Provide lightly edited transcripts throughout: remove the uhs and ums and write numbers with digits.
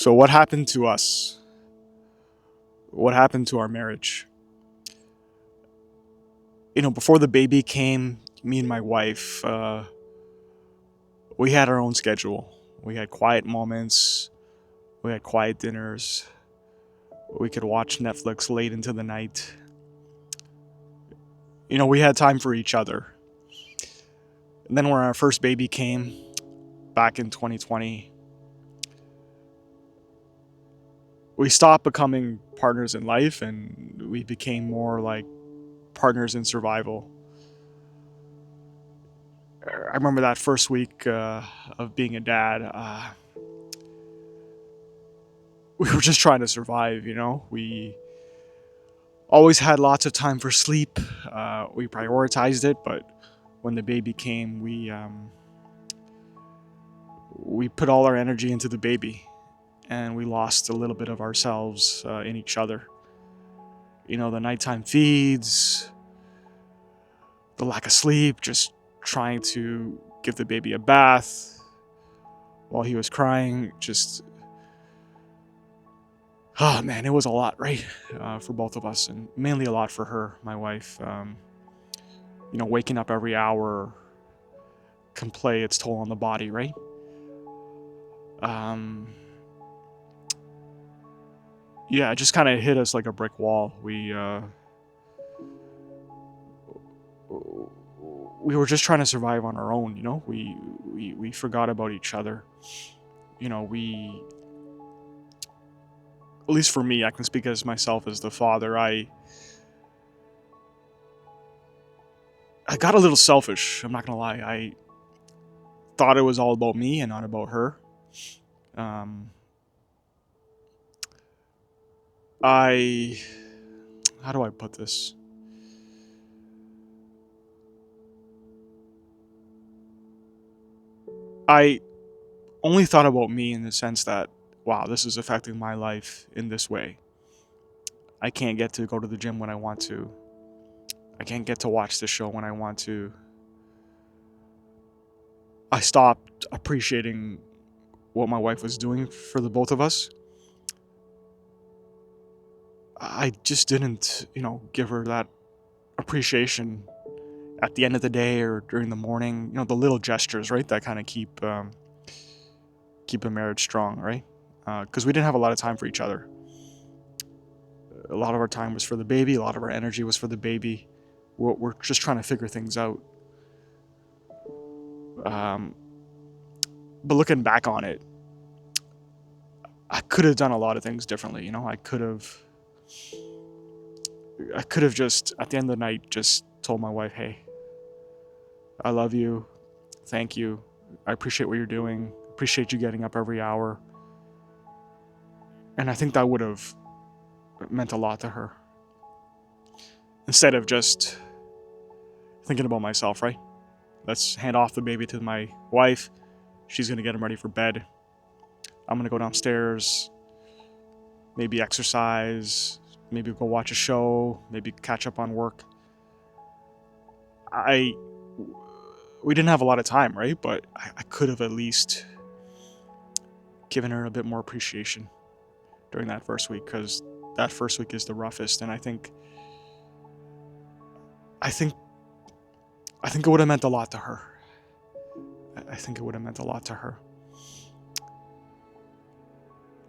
So, what happened to us? What happened to our marriage? Before the baby came, me and my wife, we had our own schedule. We had quiet moments, we had quiet dinners, we could watch Netflix late into the night. We had time for each other. And then when our first baby came back in 2020, we stopped becoming partners in life and we became more like partners in survival. I remember that first week of being a dad. We were just trying to survive. We always had lots of time for sleep. We prioritized it, but when the baby came, we put all our energy into the baby, and we lost a little bit of ourselves in each other. The nighttime feeds, the lack of sleep, just trying to give the baby a bath while he was crying. Just, oh man, it was a lot, right? For both of us, and mainly a lot for her, my wife. Waking up every hour can play its toll on the body, right? Um, yeah, it just kind of hit us like a brick wall. We were just trying to survive on our own. We forgot about each other. We, at least for me, I can speak as myself as the father. I got a little selfish. I'm not gonna lie. I thought it was all about me and not about her. Um, I, how do I put this? I only thought about me in the sense that, wow, this is affecting my life in this way. I can't get to go to the gym when I want to. I can't get to watch the show when I want to. I stopped appreciating what my wife was doing for the both of us. I just didn't, give her that appreciation at the end of the day or during the morning. The little gestures, right, that kind of keep a marriage strong, right? Because we didn't have a lot of time for each other. A lot of our time was for the baby. A lot of our energy was for the baby. We're just trying to figure things out. Um, but looking back on it, I could have done a lot of things differently. I could have just at the end of the night just told my wife, "Hey, I love you. Thank you. I appreciate what you're doing. Appreciate you getting up every hour." And I think that would have meant a lot to her. Instead of just thinking about myself, right? Let's hand off the baby to my wife. She's going to get him ready for bed. I'm going to go downstairs, maybe exercise, maybe go watch a show, maybe catch up on work. I we didn't have a lot of time, right? But I could have at least given her a bit more appreciation during that first week, because that first week is the roughest, and I think I think it would have meant a lot to her. I think it would have meant a lot to her.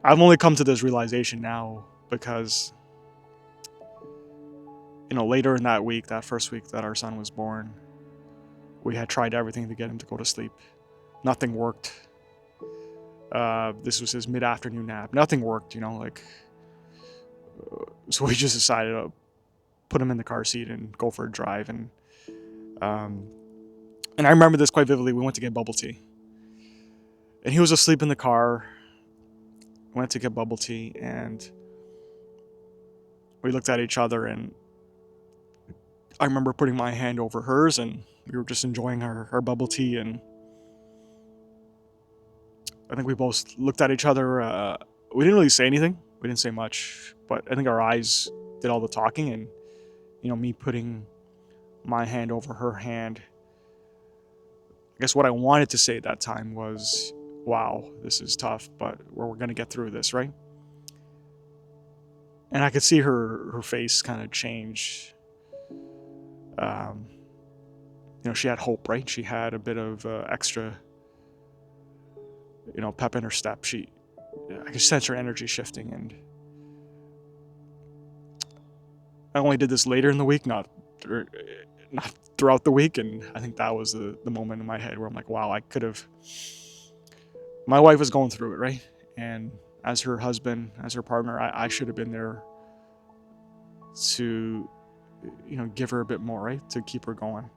I've only come to this realization now because later in that week, that first week that our son was born, we had tried everything to get him to go to sleep. Nothing worked. This was his mid-afternoon nap. Nothing worked, so we just decided to put him in the car seat and go for a drive. Um, and I remember this quite vividly. We went to get bubble tea, and he was asleep in the car. Went to get bubble tea, and we looked at each other, and I remember putting my hand over hers, and we were just enjoying our bubble tea, and I think we both looked at each other. We didn't really say anything. We didn't say much, but I think our eyes did all the talking, and me putting my hand over her hand. I guess what I wanted to say at that time was, wow, this is tough, but we're going to get through this, right? And I could see her face kind of change. Um, she had hope, right? She had a bit of extra, pep in her step. I could sense her energy shifting, and I only did this later in the week, not throughout the week. And I think that was the moment in my head where I'm like, wow, I could have. My wife was going through it, right? And as her husband, as her partner, I should have been there to, give her a bit more, right? To keep her going.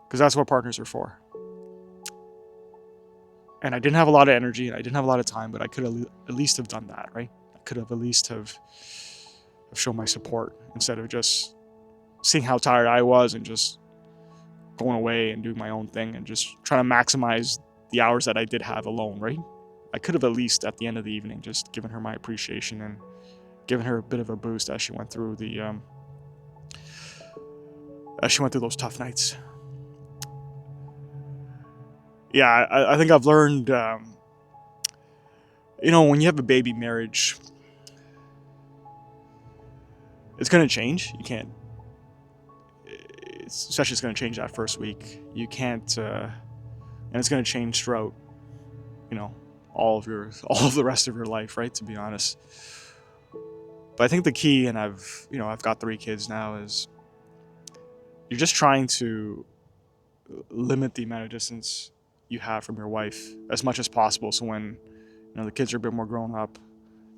Because that's what partners are for. And I didn't have a lot of energy, and I didn't have a lot of time, but I could have at least have done that, right? I could have at least have shown my support instead of just seeing how tired I was and just going away and doing my own thing and just trying to maximize the hours that I did have alone, right? I could have at least at the end of the evening just given her my appreciation and given her a bit of a boost as she went through those tough nights. Yeah, I think I've learned, when you have a baby, marriage, it's going to change. You can't, especially it's going to change that first week. You can't, and it's going to change throughout, all of the rest of your life, right? To be honest. But I think the key, and I've got 3 kids now, is you're just trying to limit the amount of distance you have from your wife as much as possible. So when, the kids are a bit more grown up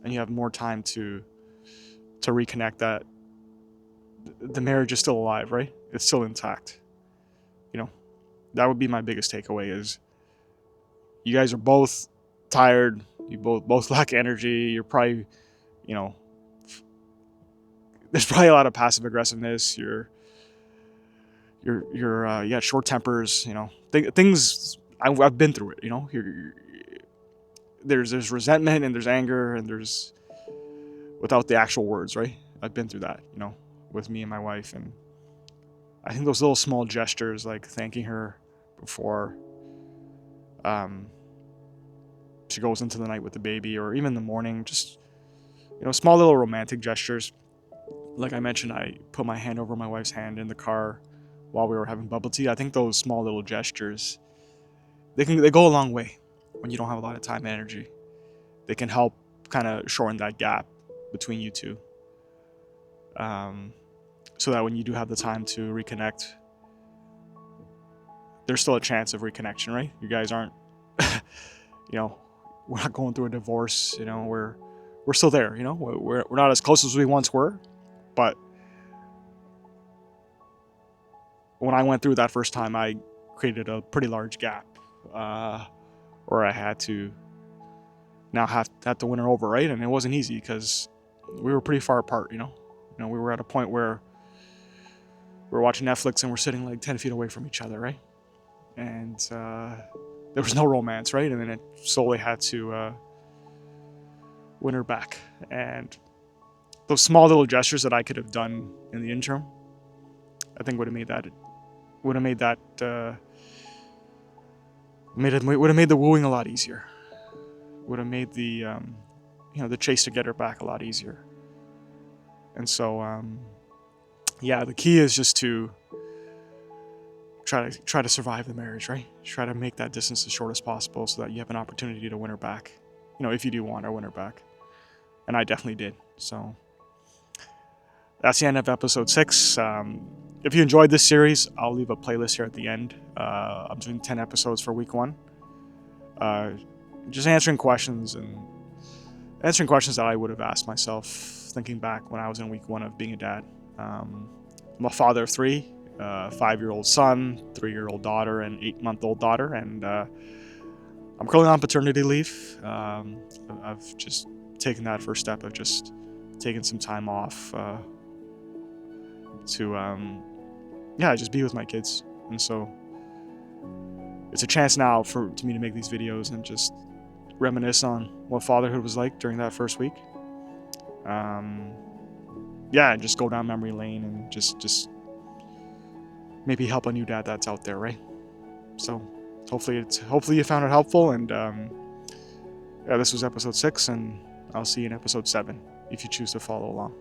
and you have more time to reconnect, that the marriage is still alive, right? It's still intact. That would be my biggest takeaway is you guys are both tired. You both lack energy. You're probably, there's probably a lot of passive aggressiveness. You got short tempers, things I've been through it, there's resentment and there's anger and there's without the actual words, right? I've been through that, with me and my wife. And I think those little small gestures like thanking her before she goes into the night with the baby, or even in the morning, just, small little romantic gestures. Like I mentioned, I put my hand over my wife's hand in the car while we were having bubble tea. I think those small little gestures, they go a long way when you don't have a lot of time and energy. They can help kind of shorten that gap between you two, so that when you do have the time to reconnect, there's still a chance of reconnection, right? You guys aren't, we're not going through a divorce. We're still there. We're not as close as we once were, but when I went through that first time, I created a pretty large gap, where I had to now have to win her over, right? And it wasn't easy because we were pretty far apart. We were at a point where we were watching Netflix and we're sitting like 10 feet away from each other, right? And there was no romance, right? And then it slowly had to win her back. And those small little gestures that I could have done in the interim, I think would have made the wooing a lot easier. Would have made the the chase to get her back a lot easier. And so the key is just to try to survive the marriage, right? Try to make that distance as short as possible so that you have an opportunity to win her back. If you do want to win her back. And I definitely did. So that's the end of episode 6. If you enjoyed this series, I'll leave a playlist here at the end. I'm doing 10 episodes for week 1. Just answering questions that I would have asked myself thinking back when I was in week 1 of being a dad. I'm a father of 3, 5-year-old son, 3-year-old daughter, and 8-month-old daughter, and I'm currently on paternity leave. I've just taken that first step of just taking some time off to just be with my kids. And so it's a chance now to me to make these videos and just reminisce on what fatherhood was like during that first week. And just go down memory lane and just maybe help a new dad that's out there, right? So hopefully you found it helpful. And yeah, this was episode 6, and I'll see you in episode 7 if you choose to follow along.